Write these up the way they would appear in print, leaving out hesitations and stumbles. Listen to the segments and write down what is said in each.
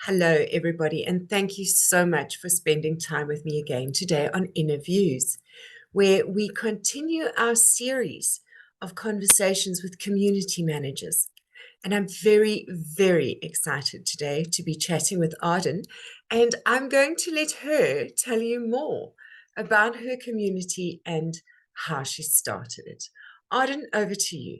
Hello, everybody, and thank you so much for spending time with me again today on Inner Views, where we continue our series of conversations with community managers. And I'm very, very excited today to be chatting with Arden, and I'm going to let her tell you more about her community and how she started it. Arden, over to you.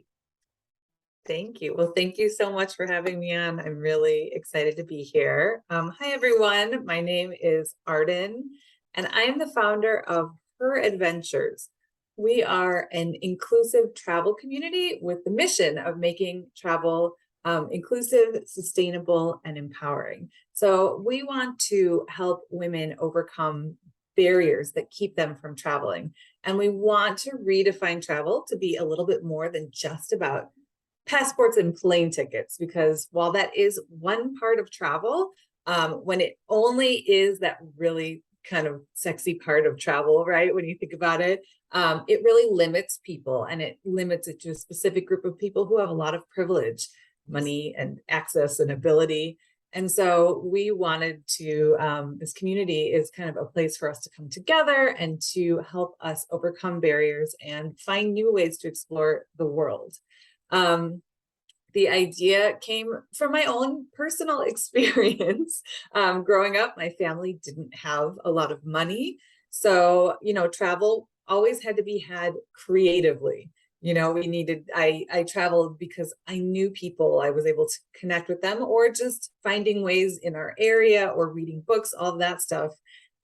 Thank you. Well, thank you so much for having me on. I'm really excited to be here. Hi, everyone. My name is Arden, and I am the founder of heradventures. We are an inclusive travel community with the mission of making travel inclusive, sustainable, and empowering. So we want to help women overcome barriers that keep them from traveling. And we want to redefine travel to be a little bit more than just about passports and plane tickets, because while that is one part of travel, when it only is that really kind of sexy part of travel, right? When you think about it, it really limits people, and it limits it to a specific group of people who have a lot of privilege, money and access and ability. And so we wanted to, this community is kind of a place for us to come together and to help us overcome barriers and find new ways to explore the world. The idea came from my own personal experience. Growing up, my family didn't have a lot of money. So, travel always had to be had creatively. I traveled because I knew people, I was able to connect with them, or just finding ways in our area or reading books, all that stuff.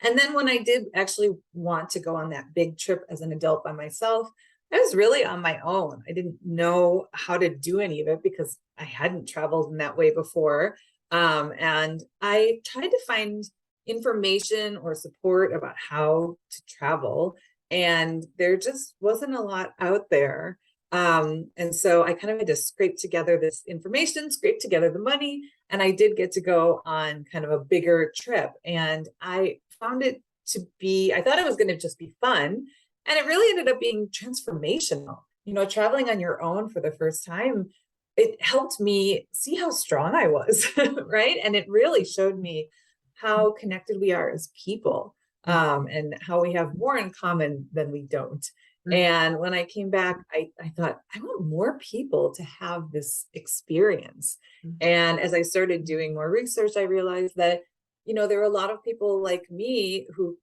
And then when I did actually want to go on that big trip as an adult by myself, I was really on my own. I didn't know how to do any of it because I hadn't traveled in that way before. And I tried to find information or support about how to travel, and there just wasn't a lot out there. And so I kind of had to scrape together this information, scrape together the money, and I did get to go on kind of a bigger trip. And I found it to be, I thought it was going to just be fun. And it really ended up being transformational. Traveling on your own for the first time, it helped me see how strong I was, right? And it really showed me how connected we are as people, and how we have more in common than we don't. And when I came back, I thought, I want more people to have this experience. And as I started doing more research, I realized that, there were a lot of people like me who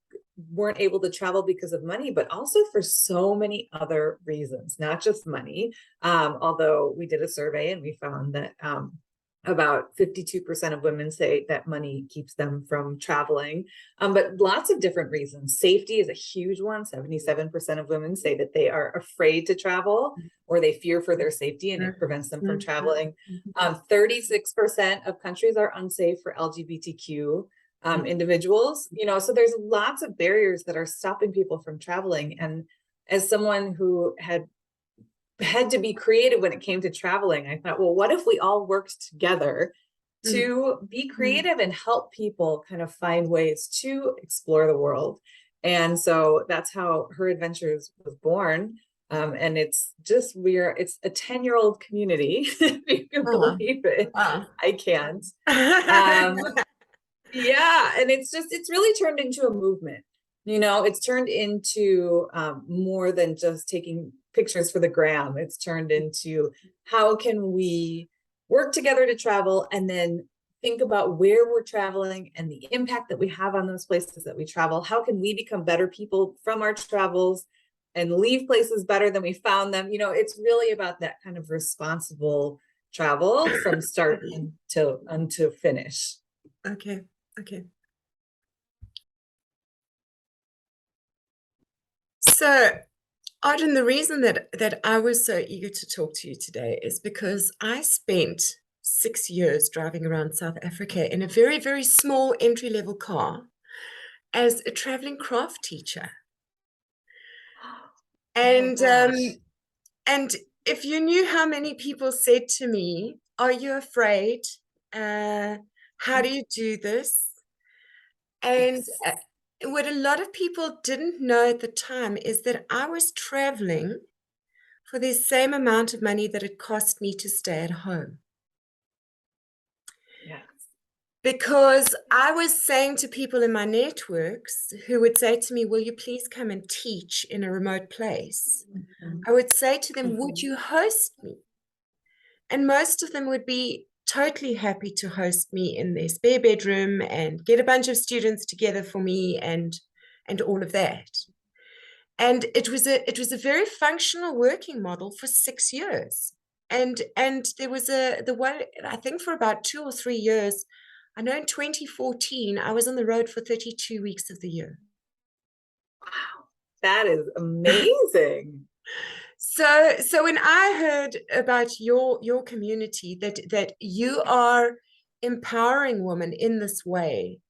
weren't able to travel because of money, but also for so many other reasons, not just money. Although we did a survey and we found that about 52% of women say that money keeps them from traveling, but lots of different reasons. Safety is a huge one. 77% of women say that they are afraid to travel, or they fear for their safety and it prevents them from traveling. 36% of countries are unsafe for LGBTQ individuals, so there's lots of barriers that are stopping people from traveling. And as someone who had to be creative when it came to traveling, I thought, well, what if we all worked together to be creative and help people kind of find ways to explore the world? And so that's how heradventures was born. And it's a 10-year-old community, if you can believe it. I can't. Yeah, and it's really turned into a movement. It's turned into more than just taking pictures for the gram. It's turned into, how can we work together to travel, and then think about where we're traveling and the impact that we have on those places that we travel. How can we become better people from our travels and leave places better than we found them? It's really about that kind of responsible travel from start until finish. Okay. So, Arden, the reason that I was so eager to talk to you today is because I spent 6 years driving around South Africa in a very, very small entry-level car as a traveling craft teacher. And and if you knew how many people said to me, "Are you afraid? How do you do this?" And what a lot of people didn't know at the time is that I was traveling for the same amount of money that it cost me to stay at home. Yes. Because I was saying to people in my networks who would say to me, will you please come and teach in a remote place? I would say to them, would you host me? And most of them would be totally happy to host me in their spare bedroom and get a bunch of students together for me and all of that. And it was a very functional working model for 6 years. And there was the one, I think, for about 2 or 3 years. I know in 2014 I was on the road for 32 weeks of the year. Wow, that is amazing. So when I heard about your community, that you are empowering women in this way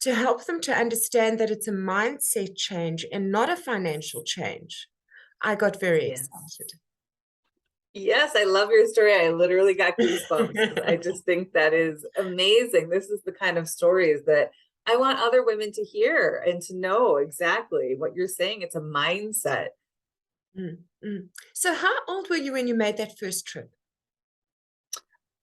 to help them to understand that it's a mindset change and not a financial change, I got very Yes. excited. Yes, I love your story. I literally got goosebumps because I just think that is amazing. This is the kind of stories that I want other women to hear and to know exactly what you're saying. It's a mindset. Mm, mm. So how old were you when you made that first trip?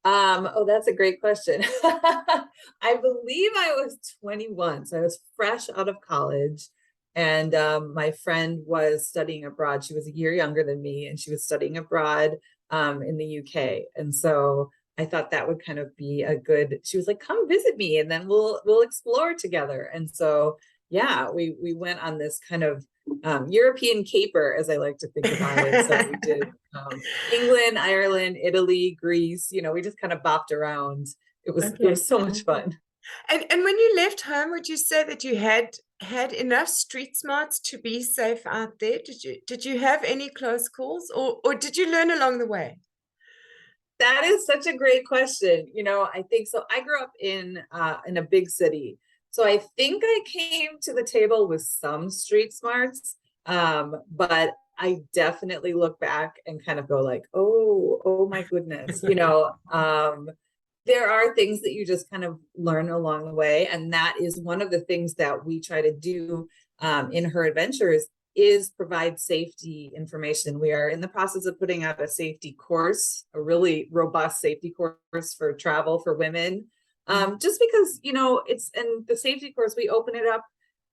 Oh, that's a great question. I believe I was 21, so I was fresh out of college, and my friend was studying abroad. She was a year younger than me, and she was studying abroad in the UK. And so I thought that would kind of be a good. She was like, "Come visit me, and then we'll explore together." And so yeah, we went on this kind of European caper, as I like to think about it. So we did England, Ireland, Italy, Greece. We just kind of bopped around. It was Okay. so much fun. And when you left home, would you say that you had enough street smarts to be safe out there? Did you have any close calls, or did you learn along the way? That is such a great question. I think so. I grew up in a big city, so I think I came to the table with some street smarts. But I definitely look back and kind of go like, oh my goodness. There are things that you just kind of learn along the way, and that is one of the things that we try to do in Her Adventures is provide safety information. We are in the process of putting out a safety course, a really robust safety course for travel for women. Just because, it's in the safety course, we open it up.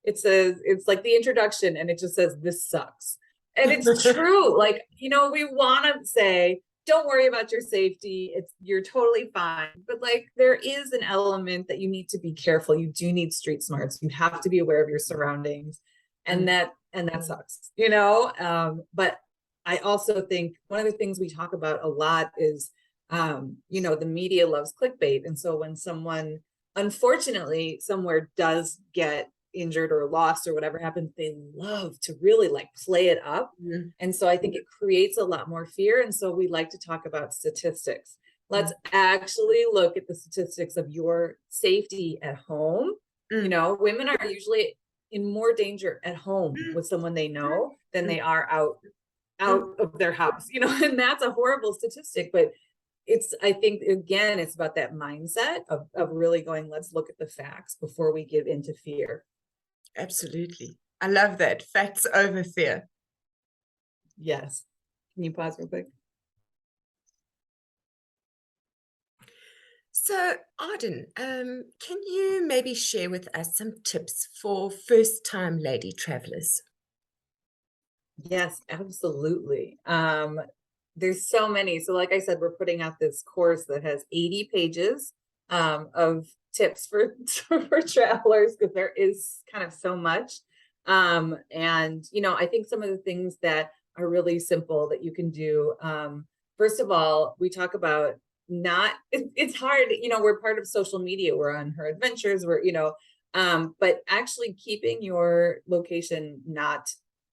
It says, it's like the introduction, and it just says, this sucks. And it's true. Like, we want to say, don't worry about your safety. You're totally fine. But like, there is an element that you need to be careful. You do need street smarts. You have to be aware of your surroundings. And that sucks, but I also think one of the things we talk about a lot is the media loves clickbait. And so when someone unfortunately somewhere does get injured or lost or whatever happens, they love to really like play it up. And so I think it creates a lot more fear. And so we like to talk about statistics. Let's actually look at the statistics of your safety at home. Women are usually in more danger at home with someone they know than they are out of their house, and that's a horrible statistic. But I think, again, it's about that mindset of really going, let's look at the facts before we give into fear. Absolutely. I love that. Facts over fear. Yes. Can you pause real quick? So, Arden, can you maybe share with us some tips for first-time lady travelers? Yes, absolutely. There's so many. So like I said, we're putting out this course that has 80 pages of tips for travelers, because there is kind of so much. And I think some of the things that are really simple that you can do. First of all, we talk about it's hard, we're part of social media. We're on Her Adventures, but actually keeping your location not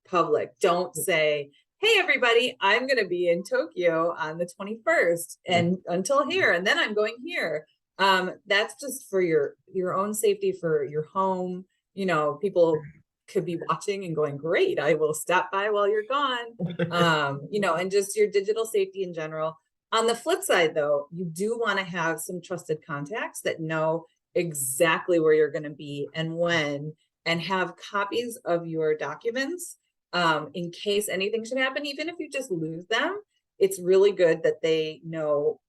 public. Don't say, hey everybody, I'm going to be in Tokyo on the 21st and until here, and then I'm going here. That's just for your own safety, for your home. People could be watching and going, great, I will stop by while you're gone. And just your digital safety in general. On the flip side, though, you do want to have some trusted contacts that know exactly where you're going to be and when, and have copies of your documents in case anything should happen, even if you just lose them. it's really good that they know,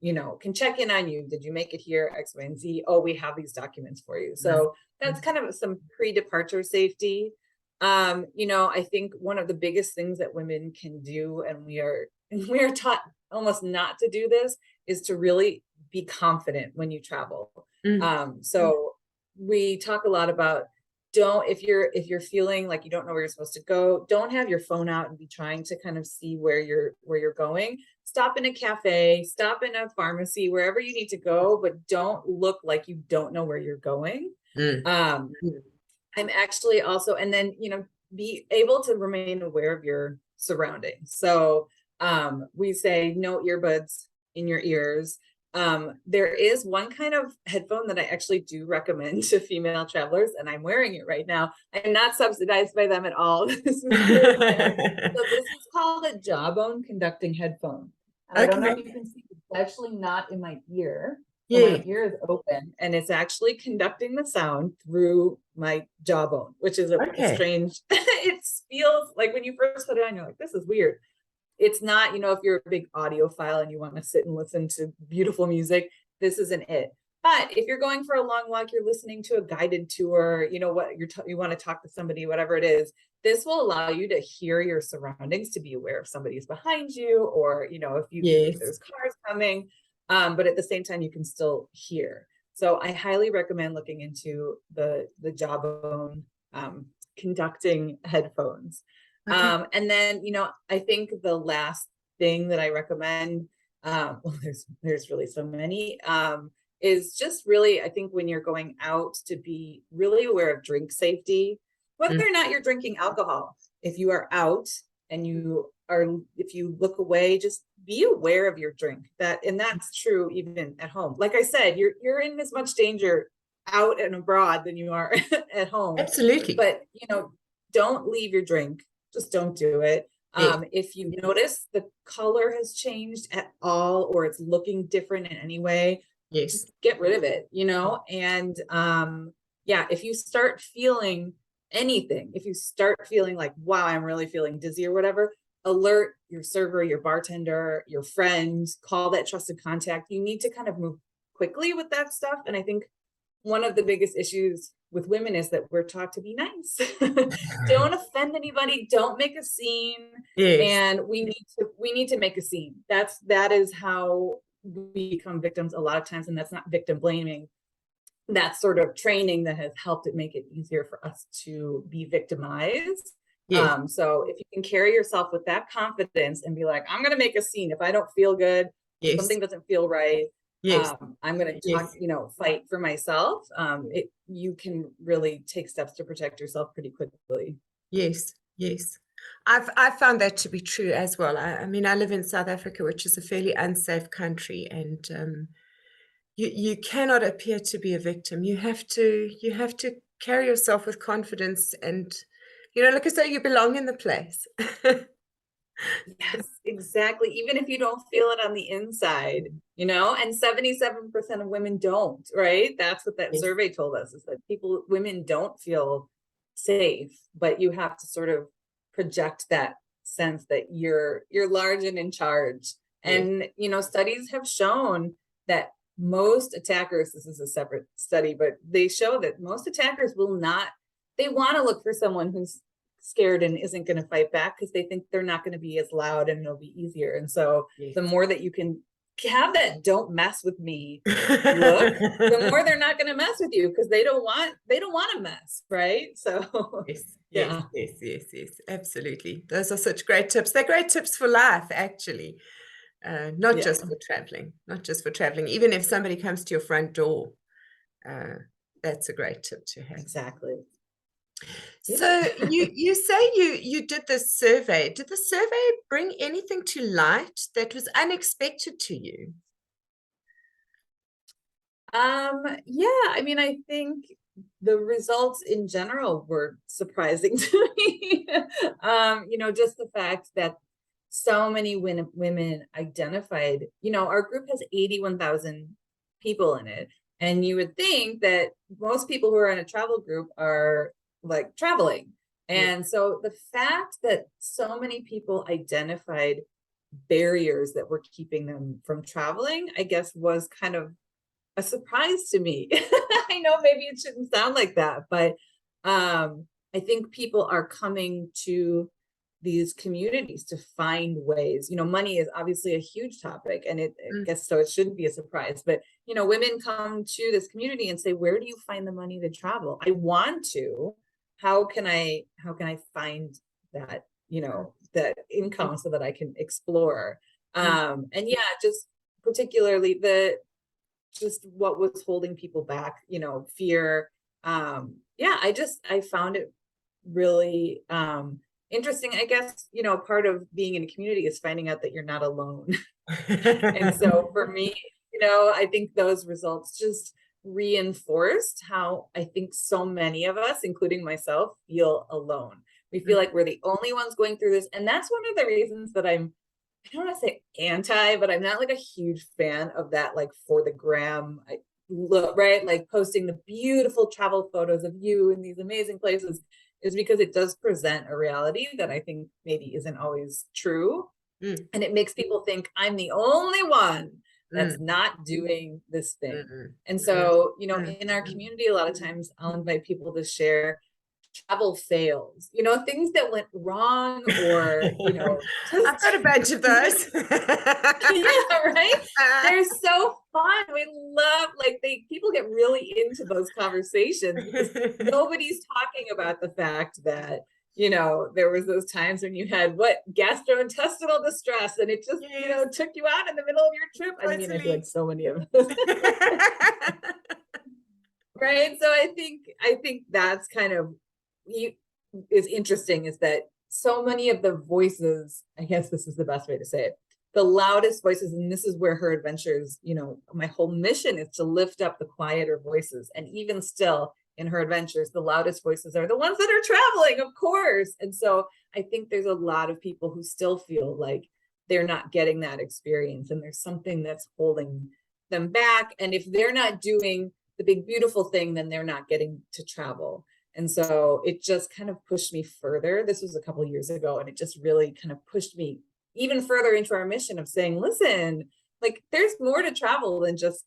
can check in on you. Did you make it here? X, Y, and Z. Oh, we have these documents for you. So that's kind of some pre-departure safety. I think one of the biggest things that women can do, and we are taught almost not to do this, is to really be confident when you travel. So we talk a lot about, if you're feeling like you don't know where you're supposed to go, don't have your phone out and be trying to kind of see where you're going. Stop in a cafe, stop in a pharmacy, wherever you need to go, but don't look like you don't know where you're going. I'm actually also, and then, be able to remain aware of your surroundings. So we say no earbuds in your ears. There is one kind of headphone that I actually do recommend to female travelers, and I'm wearing it right now. I'm not subsidized by them at all. This is very rare. So this is called a jawbone conducting headphone. And I don't know if you can see, it's actually not in my ear. So my ear is open, and it's actually conducting the sound through my jawbone, which is a strange, it feels like when you first put it on, you're like, this is weird. It's not, if you're a big audiophile and you want to sit and listen to beautiful music, this isn't it. But if you're going for a long walk, you're listening to a guided tour, you want to talk to somebody, whatever it is, this will allow you to hear your surroundings, to be aware if somebody's behind you, or, if there's cars coming, but at the same time, you can still hear. So I highly recommend looking into the jawbone conducting headphones. And then, I think the last thing that I recommend, well, there's really so many, is just really, I think when you're going out, to be really aware of drink safety, whether or not you're drinking alcohol. If you are out and if you look away, just be aware of your drink. And that's true even at home. Like I said, you're in as much danger out and abroad than you are at home. Absolutely. But, don't leave your drink. Just don't do it. If you notice the color has changed at all, or it's looking different in any way, just get rid of it, and if you start feeling anything, if you start feeling like, wow, I'm really feeling dizzy or whatever, alert your server, your bartender, your friends, call that trusted contact. You need to kind of move quickly with that stuff. And I think one of the biggest issues with women is that we're taught to be nice. Don't offend anybody, don't make a scene. And we need to make a scene. That is how we become victims a lot of times, and that's not victim blaming. That's sort of training that has helped it make it easier for us to be victimized. So if you can carry yourself with that confidence and be like, I'm going to make a scene if I don't feel good, something doesn't feel right, I'm going to talk, fight for myself. You can really take steps to protect yourself pretty quickly. Yes. I've found that to be true as well. I mean, I live in South Africa, which is a fairly unsafe country, and you cannot appear to be a victim. You have to carry yourself with confidence, and look as though you belong in the place. Yes, exactly. Even if you don't feel it on the inside, and 77% of women don't, right? That's what that survey told us, is that women don't feel safe, but you have to sort of project that sense that you're large and in charge. And, studies have shown that most attackers, this is a separate study, but they show that most attackers they want to look for someone who's scared and isn't going to fight back, because they think they're not going to be as loud and it'll be easier. And so the more that you can have that "don't mess with me" look, the more they're not going to mess with you, because they don't want to mess, right? So yes, absolutely. Those are such great tips. They're great tips for life, actually. Not just for traveling. Even if somebody comes to your front door, that's a great tip to have. Exactly. So you say you did this survey. Did the survey bring anything to light that was unexpected to you? I mean, I think the results in general were surprising to me. Just the fact that so many women identified, our group has 81,000 people in it. And you would think that most people who are in a travel group are like traveling. And so the fact that so many people identified barriers that were keeping them from traveling, I guess, was kind of a surprise to me. I know maybe it shouldn't sound like that, but I think people are coming to these communities to find ways. Money is obviously a huge topic, and I guess so it shouldn't be a surprise, but women come to this community and say, where do you find the money to travel? I want to. How can I find that, that income so that I can explore? And yeah, just particularly just what was holding people back, fear. Yeah, I found it really interesting. I guess, part of being in a community is finding out that you're not alone. And so for me, I think those results just reinforced how I think so many of us, including myself, feel alone. We feel like we're the only ones going through this. And that's one of the reasons that I don't want to say anti, but I'm not like a huge fan of that, like for the gram look, right? Like posting the beautiful travel photos of you in these amazing places, is because it does present a reality that I think maybe isn't always true. And it makes people think I'm the only one that's not doing this thing. And so, in our community, a lot of times I'll invite people to share travel fails, things that went wrong, or, I've got a bunch of those. Yeah, right? They're so fun. We love, like, people get really into those conversations because nobody's talking about the fact that, there was those times when you had gastrointestinal distress, and it just, took you out in the middle of your trip. I mean, I feel like so many of those. Right. So I think that's kind of is interesting, is that so many of the voices, I guess this is the best way to say it, the loudest voices, and this is where heradventures, my whole mission is to lift up the quieter voices. And even still in heradventures, the loudest voices are the ones that are traveling, of course. And so I think there's a lot of people who still feel like they're not getting that experience, and there's something that's holding them back. And if they're not doing the big, beautiful thing, then they're not getting to travel. And so it just kind of pushed me further. This was a couple of years ago, and it just really kind of pushed me even further into our mission of saying, listen, like, there's more to travel than just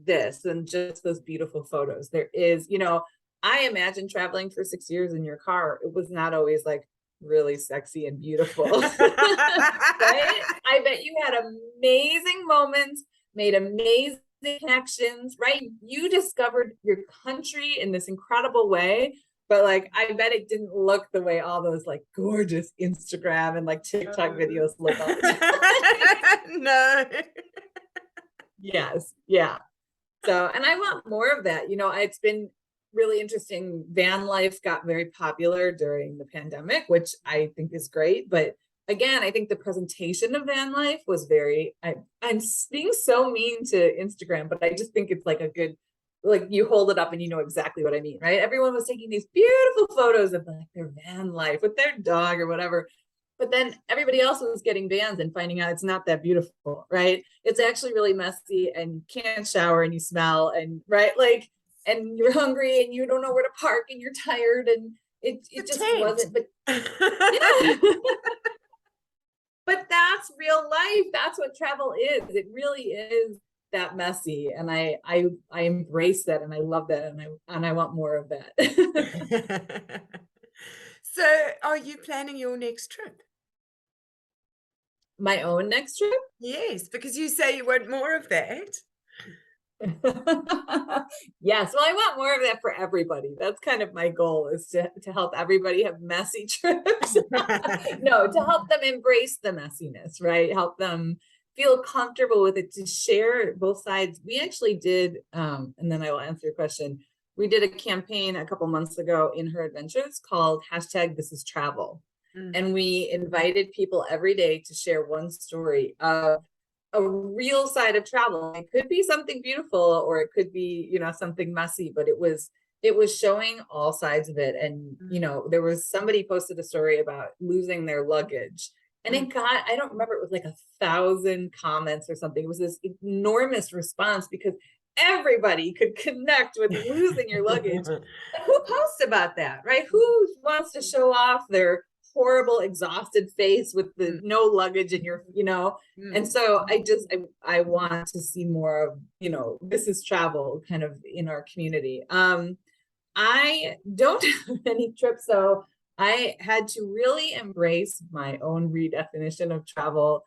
this and just those beautiful photos. There is, I imagine traveling for 6 years in your car, it was not always like really sexy and beautiful. Right? I bet you had amazing moments, made amazing connections, right? You discovered your country in this incredible way, but like, I bet it didn't look the way all those like gorgeous Instagram and like TikTok videos look all the time. No. Yes. Yeah. So, and I want more of that. It's been really interesting. Van life got very popular during the pandemic, which I think is great. But again, I think the presentation of van life was I'm being so mean to Instagram, but I just think it's like a good, like, you hold it up and you know exactly what I mean, right? Everyone was taking these beautiful photos of like their van life with their dog or whatever. But then everybody else was getting vans and finding out it's not that beautiful, right? It's actually really messy, and you can't shower, and you smell, and right, like, and you're hungry and you don't know where to park, and you're tired, and it just wasn't. But yeah. But that's real life. That's what travel is. It really is that messy, and I embrace that, and I love that, and I want more of that. So, are you planning your next trip? My own next trip? Yes, because you say you want more of that. Yes, well, I want more of that for everybody. That's kind of my goal, is to help everybody have messy trips. No, to help them embrace the messiness, right? Help them feel comfortable with it, to share both sides. We actually did, and then I will answer your question. We did a campaign a couple months ago in heradventures called #ThisIsTravel. And we invited people every day to share one story of a real side of travel. It could be something beautiful, or it could be, something messy, but it was showing all sides of it. And, there was somebody posted a story about losing their luggage, and it got, I don't remember, it was like 1,000 comments or something. It was this enormous response because everybody could connect with losing your luggage. And who posts about that, right? Who wants to show off their horrible, exhausted face with the no luggage and your, and so I want to see more of, this is travel kind of in our community. I don't have any trips, so I had to really embrace my own redefinition of travel.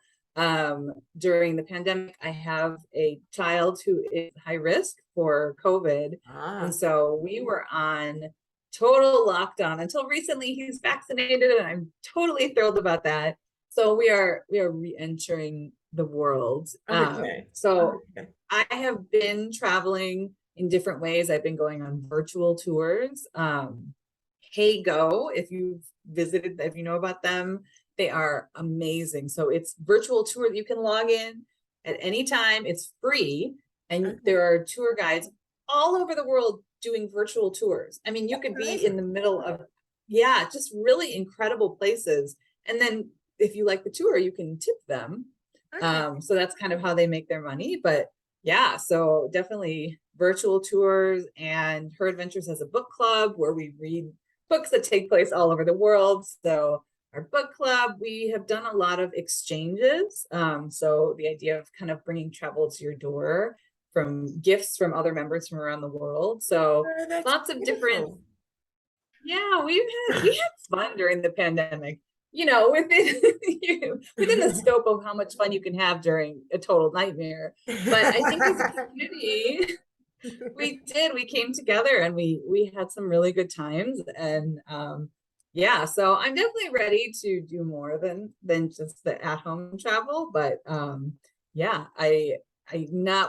During the pandemic, I have a child who is high risk for COVID. And so we were on total lockdown until recently. He's vaccinated and I'm totally thrilled about that. So we are re-entering the world. So I have been traveling in different ways. I've been going on virtual tours. Hey Go, if you've visited, if you know about them, they are amazing. So it's virtual tour that you can log in at any time. It's free. And there are tour guides all over the world doing virtual tours. I mean, you could be in the middle of, just really incredible places. And then if you like the tour, you can tip them. So that's kind of how they make their money. But yeah, so definitely virtual tours, and Her Adventures has a book club where we read books that take place all over the world. So our book club, we have done a lot of exchanges. So the idea of kind of bringing travel to your door from gifts from other members from around the world. So lots of different, we had fun during the pandemic, within the scope of how much fun you can have during a total nightmare. But I think as a community, we came together and we had some really good times. And so I'm definitely ready to do more than just the at-home travel. But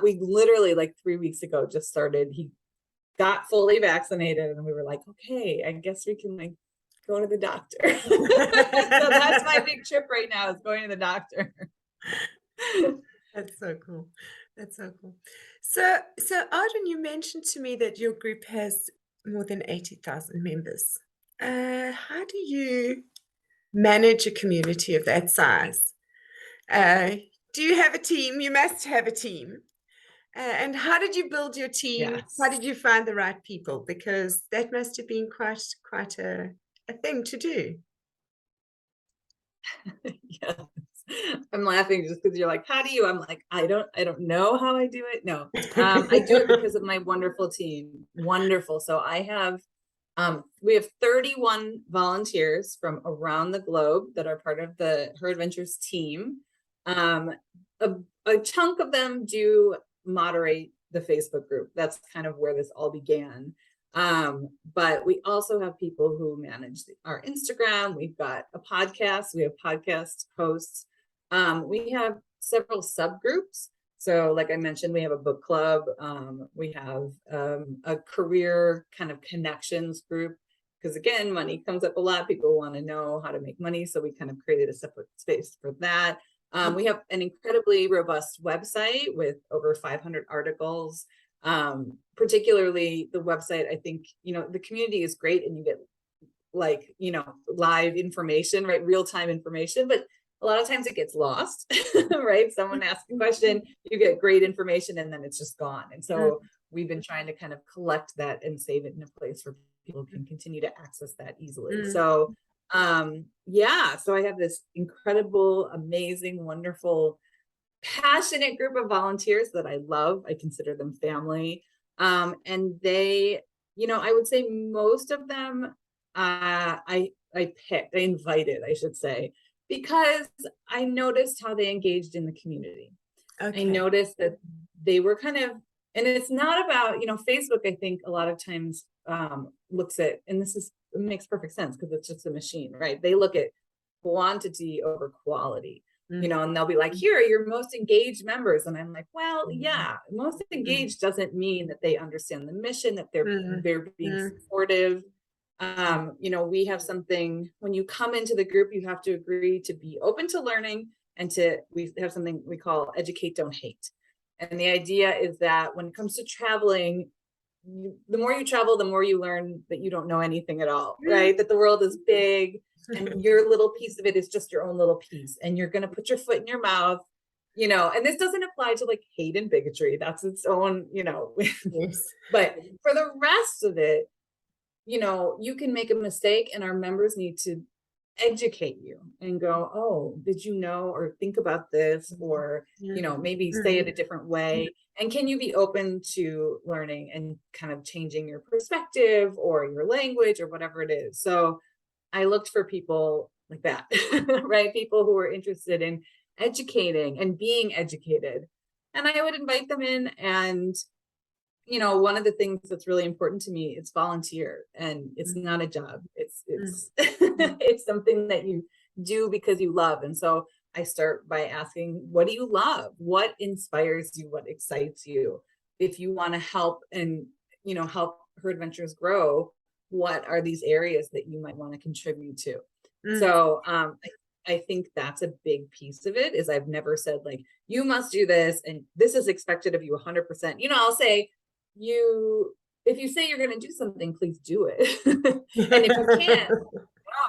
we literally like 3 weeks ago just started. He got fully vaccinated and we were like, okay, I guess we can like go to the doctor. So that's my big trip right now, is going to the doctor. That's so cool. That's so cool. So Arden, you mentioned to me that your group has more than 80,000 members. How do you manage a community of that size? Do you have a team? You must have a team. And how did you build your team? Yes. How did you find the right people? Because that must have been quite a thing to do. Yes. I'm laughing just because you're like, how do you? I'm like, I don't know how I do it. No, I do it because of my wonderful team. Wonderful. So we have 31 volunteers from around the globe that are part of the Her Adventures team. A chunk of them do moderate the Facebook group. That's kind of where this all began. But we also have people who manage our Instagram. We've got a podcast. We have podcast hosts. We have several subgroups. So like I mentioned, we have a book club. We have a career kind of connections group, because again, money comes up a lot. People want to know how to make money. So we kind of created a separate space for that. We have an incredibly robust website with over 500 articles. Particularly the website, I think, the community is great and you get like, live information, right? Real-time information, but a lot of times it gets lost, right? Someone asks a question, you get great information and then it's just gone. And so we've been trying to kind of collect that and save it in a place where people can continue to access that easily. So so I have this incredible, amazing, wonderful, passionate group of volunteers that I love. I consider them family. And they, I would say most of them, I invited, I should say, because I noticed how they engaged in the community. I noticed that they were kind of, and it's not about, Facebook, I think a lot of times looks at, and it makes perfect sense because it's just a machine, right? They look at quantity over quality, and they'll be like, here are your most engaged members. And I'm like, well, yeah, most engaged doesn't mean that they understand the mission, that they're being supportive. We have something, when you come into the group, you have to agree to be open to learning, and we have something we call educate, don't hate. And the idea is that when it comes to traveling, the more you travel, the more you learn that you don't know anything at all, right? That the world is big and your little piece of it is just your own little piece, and you're going to put your foot in your mouth, and this doesn't apply to like hate and bigotry. That's its own, Yes. But for the rest of it, you can make a mistake, and our members need to educate you and go, oh, did you know, or think about this, or, Yeah. maybe say it a different way. And can you be open to learning and kind of changing your perspective or your language or whatever it is? So I looked for people like that, right? People who were interested in educating and being educated. And I would invite them in. And, one of the things that's really important to me is volunteer, and it's not a job. It's it's something that you do because you love. And so I start by asking, what do you love? What inspires you? What excites you? If you want to help and, help Her Adventures grow, what are these areas that you might want to contribute to? So I think that's a big piece of it. Is I've never said, like, you must do this and this is expected of you 100%. I'll say, if you say you're going to do something, please do it. And if you can't,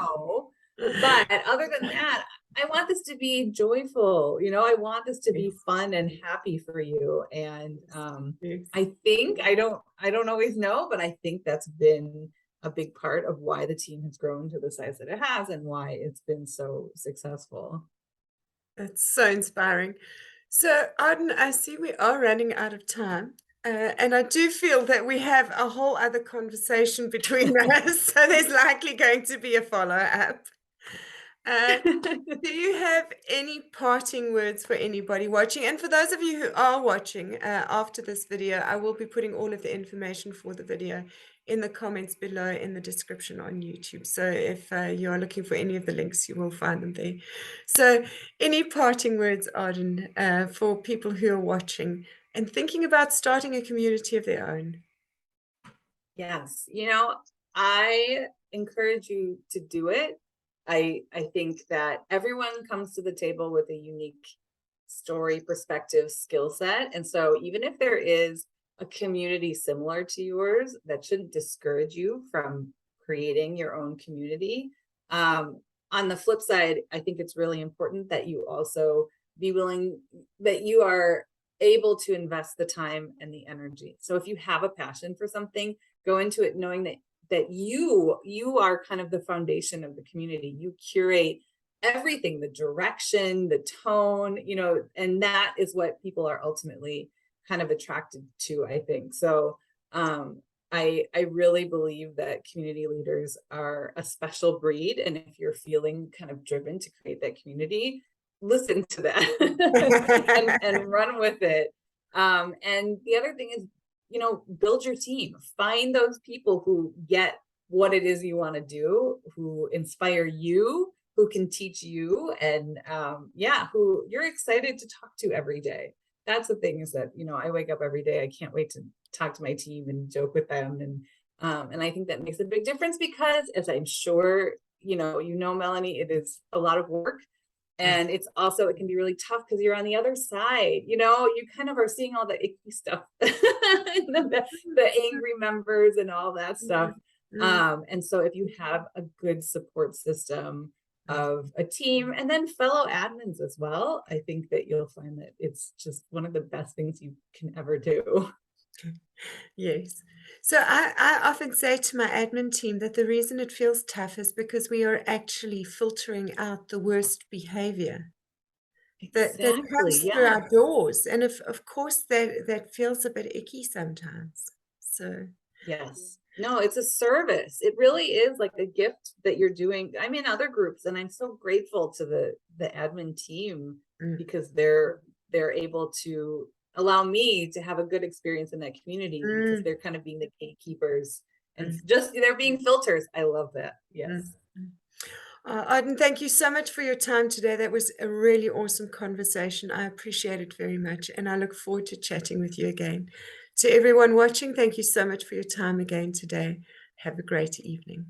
no. But other than that, I want this to be joyful. I want this to be fun and happy for you. And Yes. I think I don't always know, but I think that's been a big part of why the team has grown to the size that it has and why it's been so successful. That's so inspiring. So, Arden, I see we are running out of time. And I do feel that we have a whole other conversation between us. So there's likely going to be a follow-up. Uh, do you have any parting words for anybody watching? And for those of you who are watching after this video, I will be putting all of the information for the video in the comments below in the description on YouTube. So if you are looking for any of the links, you will find them there. So any parting words, Arden, for people who are watching and thinking about starting a community of their own? Yes. I encourage you to do it. I think that everyone comes to the table with a unique story, perspective, skill set. And so even if there is a community similar to yours, that shouldn't discourage you from creating your own community. On the flip side, I think it's really important that you also be willing, that you are able to invest the time and the energy. So if you have a passion for something, go into it knowing that you are kind of the foundation of the community. You curate everything, the direction, the tone, and that is what people are ultimately kind of attracted to, I think. So I really believe that community leaders are a special breed. And if you're feeling kind of driven to create that community, listen to that and run with it. And the other thing is, build your team. Find those people who get what it is you want to do, who inspire you, who can teach you, and who you're excited to talk to every day. That's the thing, is that, I wake up every day. I can't wait to talk to my team and joke with them. And I think that makes a big difference because, as I'm sure, Melanie, it is a lot of work. And it can be really tough because you're on the other side, you kind of are seeing all the icky stuff, the angry members and all that stuff. And so if you have a good support system of a team and then fellow admins as well, I think that you'll find that it's just one of the best things you can ever do. Yes. So I often say to my admin team that the reason it feels tough is because we are actually filtering out the worst behavior that comes Exactly. through Yeah. our doors. And of course that feels a bit icky sometimes. So Yes. No, it's a service. It really is like a gift that you're doing. I'm in other groups and I'm so grateful to the admin team because they're able to allow me to have a good experience in that community because they're kind of being the gatekeepers and just they're being filters. I love that. Yes. Arden, thank you so much for your time today. That was a really awesome conversation. I appreciate it very much, and I look forward to chatting with you again. To everyone watching, thank you so much for your time again today. Have a great evening.